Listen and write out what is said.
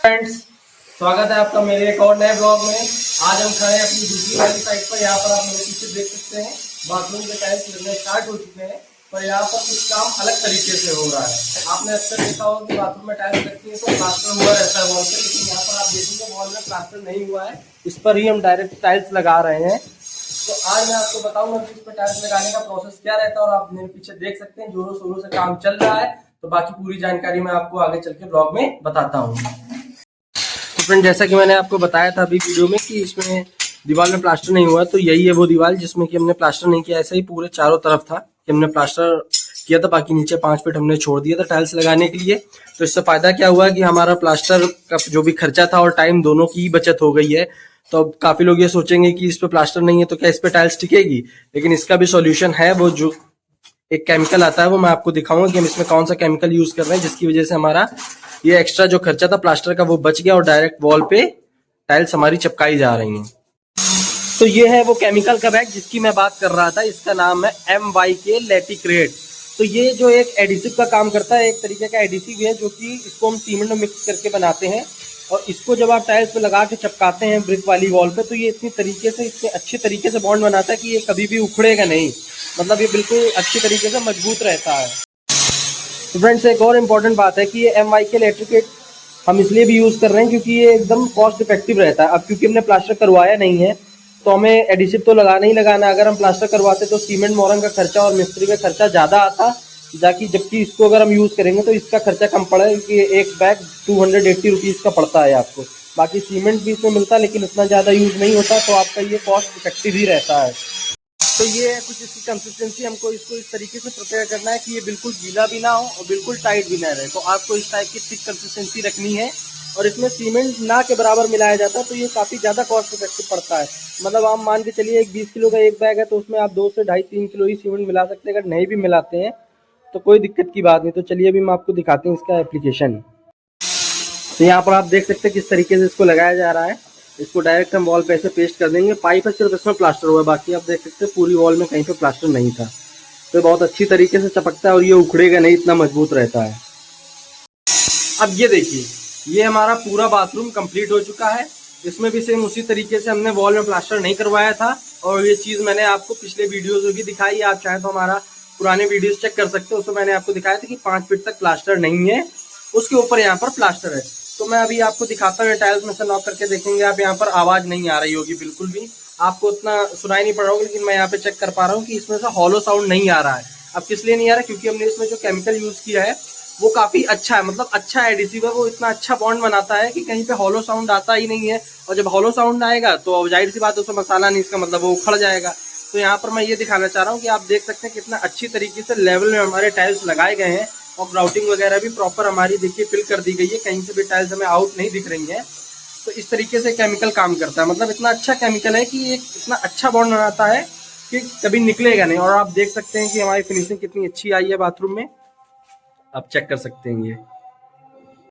Friends, स्वागत है आपका मेरे एक और नए ब्लॉग में। आज हम खड़े हैं अपनी दूसरी वाली साइड पर। यहाँ पर आप मेरे पीछे देख सकते हैं बाथरूम के टाइल्स लगने स्टार्ट हो चुके हैं, पर यहाँ पर कुछ काम अलग तरीके से हो रहा है। आपने अक्सर देखा होगा कि बाथरूम में टाइल्स लगती है तो प्लास्टर हुआ रहता है वॉल पर, लेकिन यहाँ पर आप देखेंगे वॉल में प्लास्टर नहीं हुआ है, इस पर ही हम डायरेक्ट टाइल्स लगा रहे हैं। तो आज मैं आपको बताऊंगा कि इस पर टाइल्स लगाने का प्रोसेस क्या रहता है, और आप मेरे पीछे देख सकते हैं जोरों शोरों से काम चल रहा है। तो बाकी पूरी जानकारी मैं आपको आगे चल के ब्लॉग में बताता हूँ। तो फ्रेंड, जैसा कि मैंने आपको बताया था अभी वीडियो में कि इसमें दीवार में प्लास्टर नहीं हुआ, तो यही है वो दीवार जिसमें कि हमने प्लास्टर नहीं किया। ऐसा ही पूरे चारों तरफ था कि हमने प्लास्टर किया था, बाकी नीचे 5 फीट हमने छोड़ दिया था टाइल्स लगाने के लिए। तो इससे फायदा क्या हुआ कि हमारा प्लास्टर का जो भी खर्चा था और टाइम दोनों की बचत हो गई है। तो अब काफी लोग ये सोचेंगे कि इस पे प्लास्टर नहीं है तो क्या इस पे टाइल्स टिकेगी, लेकिन इसका भी सॉल्यूशन है। वो जो एक केमिकल आता है वो मैं आपको दिखाऊंगा कि हम इसमें कौन सा केमिकल यूज कर रहे हैं, जिसकी वजह से हमारा ये एक्स्ट्रा जो खर्चा था प्लास्टर का वो बच गया और डायरेक्ट वॉल पे टाइल्स हमारी चिपकाई जा रही हैं। तो ये है वो केमिकल का बैग जिसकी मैं बात कर रहा था। इसका नाम है MYK लेटिक्रेट। तो ये जो एक एडिसिव का काम करता है, एक तरीके का एडिसिव है जो कि इसको हम सीमेंट में मिक्स करके बनाते हैं, और इसको जब आप टाइल्स पे लगा के चिपकाते हैं ब्रिक वाली वॉल पे, तो ये इतने अच्छे तरीके से बॉन्ड बनाता है कि ये कभी भी उखड़ेगा नहीं। मतलब ये बिल्कुल अच्छी तरीके से मजबूत रहता है। तो फ्रेंड्स, एक और इम्पॉर्टेंट बात है कि ये MYK लेटिक्रेट हम इसलिए भी यूज कर रहे हैं क्योंकि ये एकदम कॉस्ट इफेक्टिव रहता है। अब क्योंकि हमने प्लास्टर करवाया नहीं है तो हमें एडिसिव तो लगाना ही लगाना। अगर हम प्लास्टर करवाते तो सीमेंट मोरंग का खर्चा और मिस्त्री का खर्चा ज्यादा आता, जबकि इसको अगर हम यूज करेंगे तो इसका खर्चा कम पड़ा है, क्योंकि एक बैग 280 रुपीज का पड़ता है आपको। बाकी सीमेंट भी इसमें मिलता है लेकिन इतना ज्यादा यूज नहीं होता, तो आपका ये कॉस्ट इफेक्टिव ही रहता है। तो ये है कुछ इसकी कंसिस्टेंसी। हमको इसको इस तरीके से प्रिपेयर करना है कि ये बिल्कुल गीला भी ना हो और बिल्कुल टाइट भी ना रहे। तो आपको इस टाइप की थिक कंसिस्टेंसी रखनी है, और इसमें सीमेंट ना के बराबर मिलाया जाता है, तो ये काफ़ी ज़्यादा कॉस्ट इफेक्टिव पड़ता है। मतलब आप मान के चलिए एक 20 किलो का एक बैग है तो उसमें आप 2 से 2.5-3 किलो ही सीमेंट मिला सकते हैं। अगर नहीं भी मिलाते हैं तो कोई दिक्कत की बात नहीं। तो चलिए अभी हम आपको दिखाते हैं इसका एप्लीकेशन। तो यहाँ पर आप देख सकते हैं किस तरीके से इसको लगाया जा रहा है। इसको डायरेक्ट हम वॉल पे ऐसे पेस्ट कर देंगे। पाइप है सिर्फ इसमें प्लास्टर हुआ है, बाकी आप देख सकते हैं पूरी वॉल में कहीं पे प्लास्टर नहीं था। तो बहुत अच्छी तरीके से चपकता है और ये उखड़ेगा नहीं, इतना मजबूत रहता है। अब ये देखिए, ये हमारा पूरा बाथरूम कंप्लीट हो चुका है। इसमें भी सेम उसी तरीके से हमने वॉल में प्लास्टर नहीं करवाया था, और ये चीज मैंने आपको पिछले वीडियोज में भी दिखाई है। आप चाहे तो हमारा पुराने वीडियोज चेक कर सकते हो, उसमें मैंने आपको दिखाया था कि 5 फीट तक प्लास्टर नहीं है, उसके ऊपर यहाँ पर प्लास्टर है। तो मैं अभी आपको दिखाता हूँ, टाइल्स में से लॉक करके देखेंगे आप, यहाँ पर आवाज नहीं आ रही होगी बिल्कुल भी, आपको उतना सुनाई नहीं पड़ रहा होगा, लेकिन मैं यहाँ पे चेक कर पा रहा हूँ कि इसमें से हॉलो साउंड नहीं आ रहा है। अब किस लिए नहीं आ रहा है? क्योंकि हमने इसमें जो केमिकल यूज किया है वो काफी अच्छा है, मतलब अच्छा एडिसिव है। वो इतना अच्छा बॉन्ड बनाता है कि कहीं पे हॉलो साउंड आता ही नहीं है, और जब हॉलो साउंड आएगा तो जाहिर सी बात है उसमें मसाला नहीं, इसका मतलब वो उखड़ जाएगा। तो यहाँ पर मैं ये दिखाना चाह रहा हूँ कि आप देख सकते हैं कितना अच्छी तरीके से लेवल में हमारे टाइल्स लगाए गए हैं, और ग्राउटिंग वगैरह भी प्रॉपर हमारी देखिए फिल कर दी गई है, कहीं से भी टाइल्स हमें आउट नहीं दिख रही है। तो इस तरीके से केमिकल काम करता है, मतलब इतना अच्छा केमिकल है कि एक इतना अच्छा बॉन्ड बनाता है कि कभी निकलेगा नहीं। और आप देख सकते हैं कि हमारी फिनिशिंग कितनी अच्छी आई है बाथरूम में, आप चेक कर सकते हैं ये।